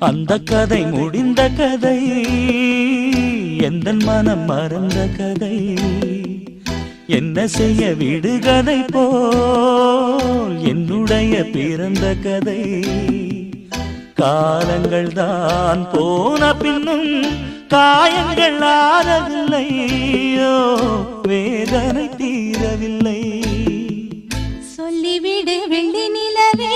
அந்த கதை முடிந்த கதை, எந்தன் மனம் மறந்த கதை. என்ன செய்ய விடுகதை போல் என்னுடைய பிறந்த கதை. காலங்கள் தான் போன பின்னும் காயங்கள் ஆறவில்லை, வேதனை தீரவில்லை. சொல்லிவிடு வெள்ளி நிலவே